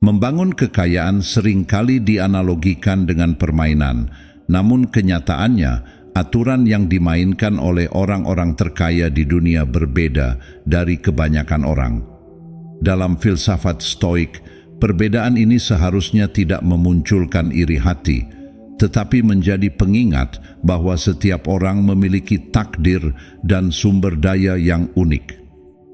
Membangun kekayaan seringkali dianalogikan dengan permainan, namun kenyataannya aturan yang dimainkan oleh orang-orang terkaya di dunia berbeda dari kebanyakan orang. Dalam filsafat Stoik, perbedaan ini seharusnya tidak memunculkan iri hati, tetapi menjadi pengingat bahwa setiap orang memiliki takdir dan sumber daya yang unik.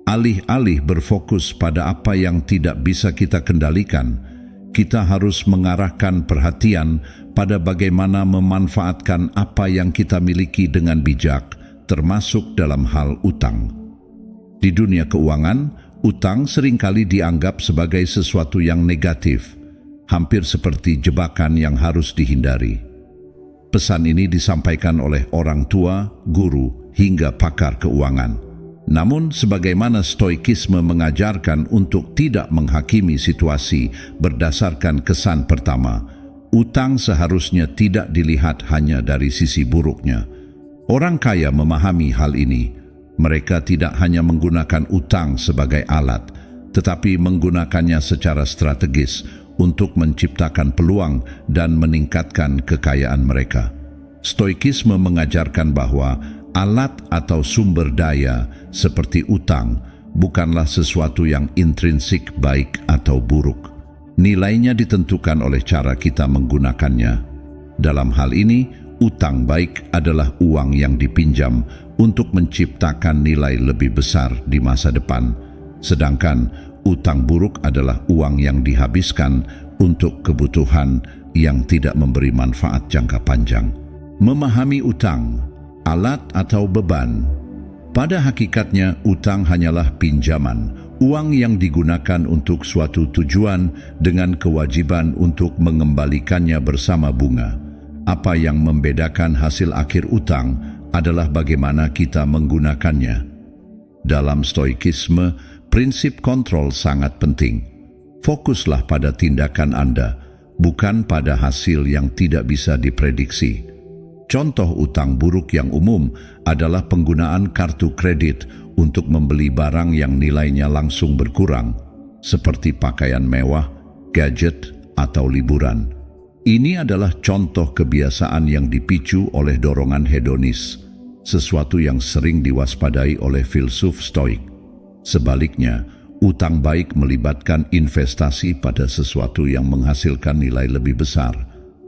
Alih-alih berfokus pada apa yang tidak bisa kita kendalikan, kita harus mengarahkan perhatian pada bagaimana memanfaatkan apa yang kita miliki dengan bijak, termasuk dalam hal utang. Di dunia keuangan, utang seringkali dianggap sebagai sesuatu yang negatif, hampir seperti jebakan yang harus dihindari. Pesan ini disampaikan oleh orang tua, guru, hingga pakar keuangan. Namun, sebagaimana Stoikisme mengajarkan untuk tidak menghakimi situasi berdasarkan kesan pertama, utang seharusnya tidak dilihat hanya dari sisi buruknya. Orang kaya memahami hal ini. Mereka tidak hanya menggunakan utang sebagai alat, tetapi menggunakannya secara strategis untuk menciptakan peluang dan meningkatkan kekayaan mereka. Stoikisme mengajarkan bahwa alat atau sumber daya seperti utang bukanlah sesuatu yang intrinsik baik atau buruk. Nilainya ditentukan oleh cara kita menggunakannya. Dalam hal ini, utang baik adalah uang yang dipinjam untuk menciptakan nilai lebih besar di masa depan. Sedangkan utang buruk adalah uang yang dihabiskan untuk kebutuhan yang tidak memberi manfaat jangka panjang. Memahami utang, alat atau beban. Pada hakikatnya, utang hanyalah pinjaman, uang yang digunakan untuk suatu tujuan dengan kewajiban untuk mengembalikannya bersama bunga. Apa yang membedakan hasil akhir utang adalah bagaimana kita menggunakannya. Dalam Stoikisme, prinsip kontrol sangat penting. Fokuslah pada tindakan Anda, bukan pada hasil yang tidak bisa diprediksi. Contoh utang buruk yang umum adalah penggunaan kartu kredit untuk membeli barang yang nilainya langsung berkurang, seperti pakaian mewah, gadget, atau liburan. Ini adalah contoh kebiasaan yang dipicu oleh dorongan hedonis, sesuatu yang sering diwaspadai oleh filsuf Stoik. Sebaliknya, utang baik melibatkan investasi pada sesuatu yang menghasilkan nilai lebih besar,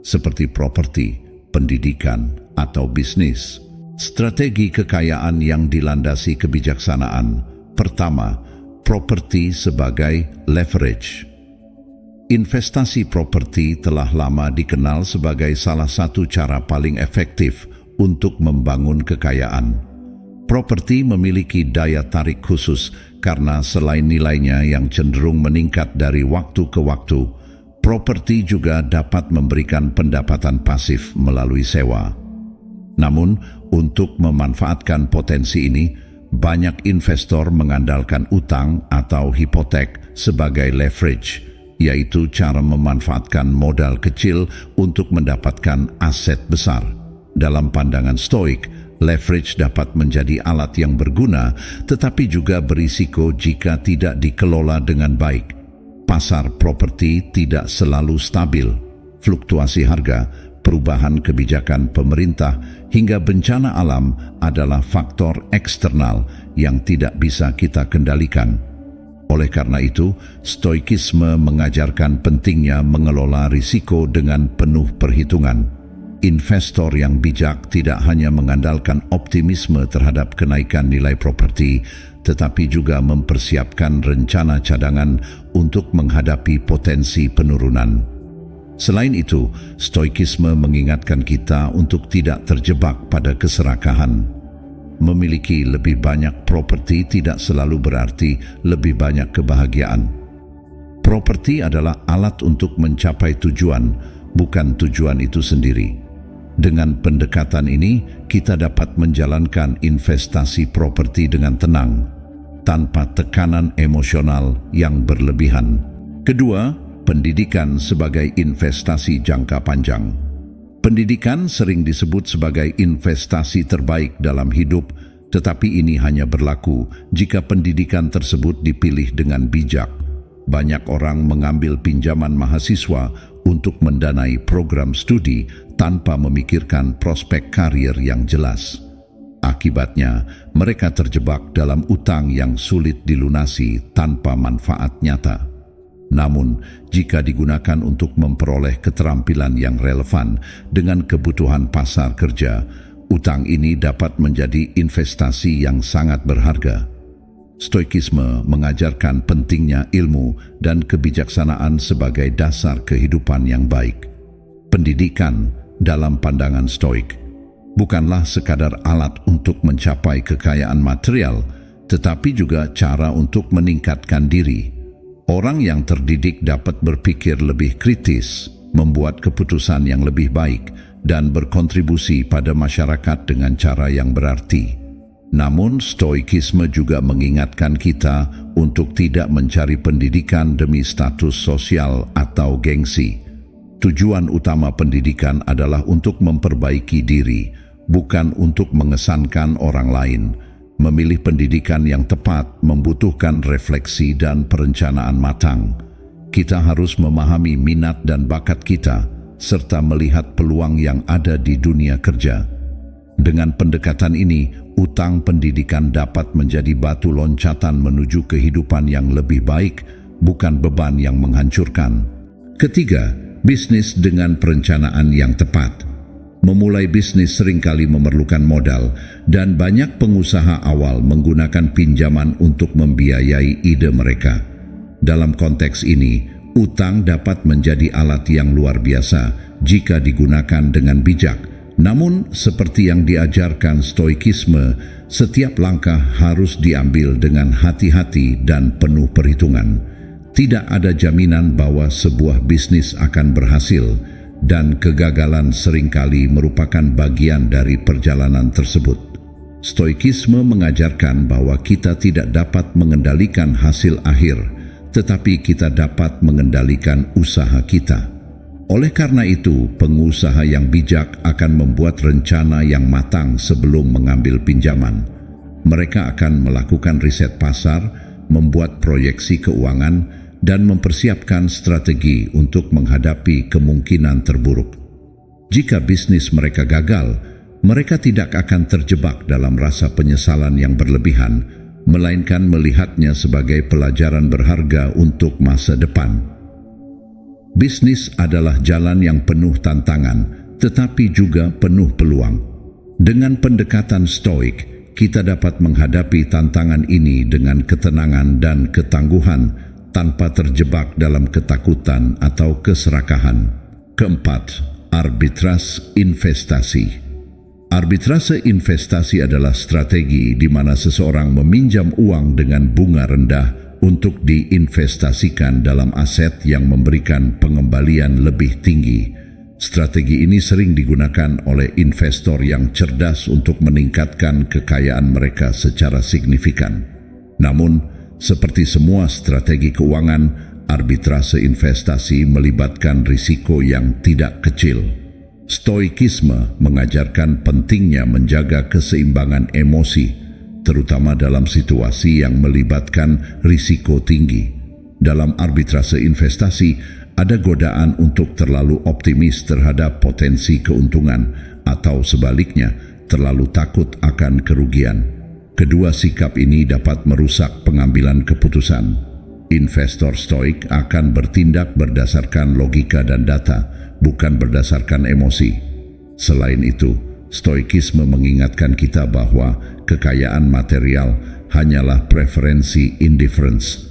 seperti properti, pendidikan, atau bisnis. Strategi kekayaan yang dilandasi kebijaksanaan. Pertama, properti sebagai leverage. Investasi properti telah lama dikenal sebagai salah satu cara paling efektif untuk membangun kekayaan. Properti memiliki daya tarik khusus karena selain nilainya yang cenderung meningkat dari waktu ke waktu, properti juga dapat memberikan pendapatan pasif melalui sewa. Namun, untuk memanfaatkan potensi ini, banyak investor mengandalkan utang atau hipotek sebagai leverage, yaitu cara memanfaatkan modal kecil untuk mendapatkan aset besar. Dalam pandangan Stoik, leverage dapat menjadi alat yang berguna, tetapi juga berisiko jika tidak dikelola dengan baik. Pasar properti tidak selalu stabil. Fluktuasi harga, perubahan kebijakan pemerintah, hingga bencana alam adalah faktor eksternal yang tidak bisa kita kendalikan. Oleh karena itu, Stoikisme mengajarkan pentingnya mengelola risiko dengan penuh perhitungan. Investor yang bijak tidak hanya mengandalkan optimisme terhadap kenaikan nilai properti, tetapi juga mempersiapkan rencana cadangan untuk menghadapi potensi penurunan. Selain itu, Stoikisme mengingatkan kita untuk tidak terjebak pada keserakahan. Memiliki lebih banyak properti tidak selalu berarti lebih banyak kebahagiaan. Properti adalah alat untuk mencapai tujuan, bukan tujuan itu sendiri. Dengan pendekatan ini, kita dapat menjalankan investasi properti dengan tenang, tanpa tekanan emosional yang berlebihan. Kedua, pendidikan sebagai investasi jangka panjang. Pendidikan sering disebut sebagai investasi terbaik dalam hidup, tetapi ini hanya berlaku jika pendidikan tersebut dipilih dengan bijak. Banyak orang mengambil pinjaman mahasiswa untuk mendanai program studi tanpa memikirkan prospek karir yang jelas. Akibatnya, mereka terjebak dalam utang yang sulit dilunasi tanpa manfaat nyata. Namun, jika digunakan untuk memperoleh keterampilan yang relevan dengan kebutuhan pasar kerja, utang ini dapat menjadi investasi yang sangat berharga. Stoikisme mengajarkan pentingnya ilmu dan kebijaksanaan sebagai dasar kehidupan yang baik. Pendidikan dalam pandangan Stoik bukanlah sekadar alat untuk mencapai kekayaan material, tetapi juga cara untuk meningkatkan diri. Orang yang terdidik dapat berpikir lebih kritis, membuat keputusan yang lebih baik, dan berkontribusi pada masyarakat dengan cara yang berarti. Namun, Stoikisme juga mengingatkan kita untuk tidak mencari pendidikan demi status sosial atau gengsi. Tujuan utama pendidikan adalah untuk memperbaiki diri, bukan untuk mengesankan orang lain. Memilih pendidikan yang tepat membutuhkan refleksi dan perencanaan matang. Kita harus memahami minat dan bakat kita, serta melihat peluang yang ada di dunia kerja. Dengan pendekatan ini, utang pendidikan dapat menjadi batu loncatan menuju kehidupan yang lebih baik, bukan beban yang menghancurkan. Ketiga, bisnis dengan perencanaan yang tepat. Memulai bisnis seringkali memerlukan modal, dan banyak pengusaha awal menggunakan pinjaman untuk membiayai ide mereka. Dalam konteks ini, utang dapat menjadi alat yang luar biasa jika digunakan dengan bijak. Namun, seperti yang diajarkan Stoikisme, setiap langkah harus diambil dengan hati-hati dan penuh perhitungan. Tidak ada jaminan bahwa sebuah bisnis akan berhasil, dan kegagalan seringkali merupakan bagian dari perjalanan tersebut. Stoikisme mengajarkan bahwa kita tidak dapat mengendalikan hasil akhir, tetapi kita dapat mengendalikan usaha kita. Oleh karena itu, pengusaha yang bijak akan membuat rencana yang matang sebelum mengambil pinjaman. Mereka akan melakukan riset pasar, membuat proyeksi keuangan, dan mempersiapkan strategi untuk menghadapi kemungkinan terburuk. Jika bisnis mereka gagal, mereka tidak akan terjebak dalam rasa penyesalan yang berlebihan, melainkan melihatnya sebagai pelajaran berharga untuk masa depan. Bisnis adalah jalan yang penuh tantangan, tetapi juga penuh peluang. Dengan pendekatan Stoik, kita dapat menghadapi tantangan ini dengan ketenangan dan ketangguhan, tanpa terjebak dalam ketakutan atau keserakahan. Keempat, arbitrase investasi. Arbitrase investasi adalah strategi di mana seseorang meminjam uang dengan bunga rendah untuk diinvestasikan dalam aset yang memberikan pengembalian lebih tinggi. Strategi ini sering digunakan oleh investor yang cerdas untuk meningkatkan kekayaan mereka secara signifikan. Namun, seperti semua strategi keuangan, arbitrase investasi melibatkan risiko yang tidak kecil. Stoikisme mengajarkan pentingnya menjaga keseimbangan emosi, terutama dalam situasi yang melibatkan risiko tinggi. Dalam arbitrase investasi, ada godaan untuk terlalu optimis terhadap potensi keuntungan atau sebaliknya, terlalu takut akan kerugian. Kedua sikap ini dapat merusak pengambilan keputusan. Investor Stoik akan bertindak berdasarkan logika dan data, bukan berdasarkan emosi. Selain itu, Stoikisme mengingatkan kita bahwa kekayaan material hanyalah preferensi indifference.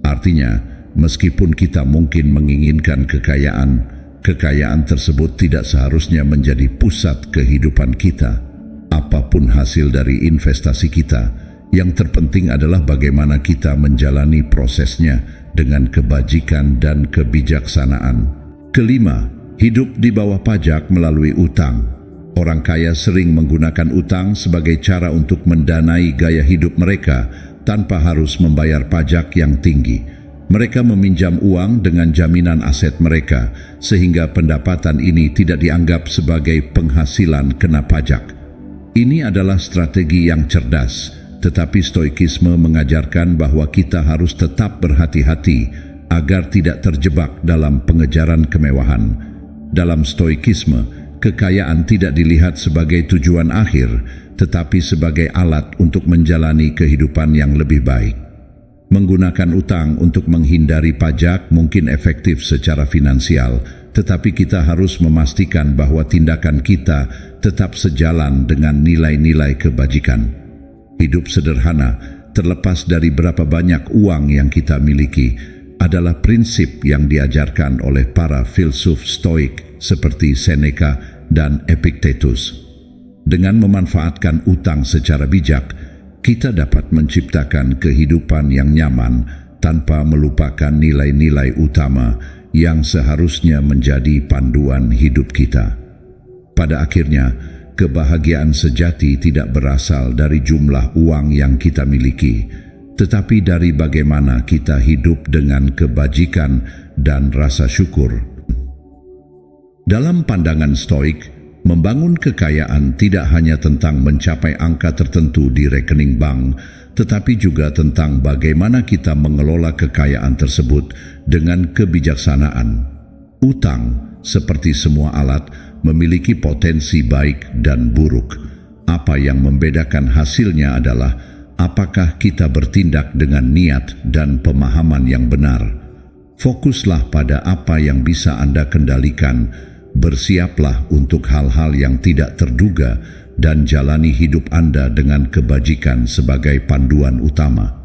Artinya, meskipun kita mungkin menginginkan kekayaan, kekayaan tersebut tidak seharusnya menjadi pusat kehidupan kita. Apapun hasil dari investasi kita, yang terpenting adalah bagaimana kita menjalani prosesnya dengan kebajikan dan kebijaksanaan. Kelima, hidup di bawah pajak melalui utang. Orang kaya sering menggunakan utang sebagai cara untuk mendanai gaya hidup mereka tanpa harus membayar pajak yang tinggi. Mereka meminjam uang dengan jaminan aset mereka, sehingga pendapatan ini tidak dianggap sebagai penghasilan kena pajak. Ini adalah strategi yang cerdas, tetapi Stoikisme mengajarkan bahwa kita harus tetap berhati-hati agar tidak terjebak dalam pengejaran kemewahan. Dalam Stoikisme, kekayaan tidak dilihat sebagai tujuan akhir, tetapi sebagai alat untuk menjalani kehidupan yang lebih baik. Menggunakan utang untuk menghindari pajak mungkin efektif secara finansial, tetapi kita harus memastikan bahwa tindakan kita tetap sejalan dengan nilai-nilai kebajikan. Hidup sederhana, terlepas dari berapa banyak uang yang kita miliki, adalah prinsip yang diajarkan oleh para filsuf Stoik seperti Seneca dan Epictetus. Dengan memanfaatkan utang secara bijak, kita dapat menciptakan kehidupan yang nyaman tanpa melupakan nilai-nilai utama yang seharusnya menjadi panduan hidup kita. Pada akhirnya, kebahagiaan sejati tidak berasal dari jumlah uang yang kita miliki, tetapi dari bagaimana kita hidup dengan kebajikan dan rasa syukur. Dalam pandangan Stoik, membangun kekayaan tidak hanya tentang mencapai angka tertentu di rekening bank, tetapi juga tentang bagaimana kita mengelola kekayaan tersebut dengan kebijaksanaan. Utang, seperti semua alat, memiliki potensi baik dan buruk. Apa yang membedakan hasilnya adalah apakah kita bertindak dengan niat dan pemahaman yang benar. Fokuslah pada apa yang bisa Anda kendalikan, bersiaplah untuk hal-hal yang tidak terduga, dan jalani hidup Anda dengan kebajikan sebagai panduan utama.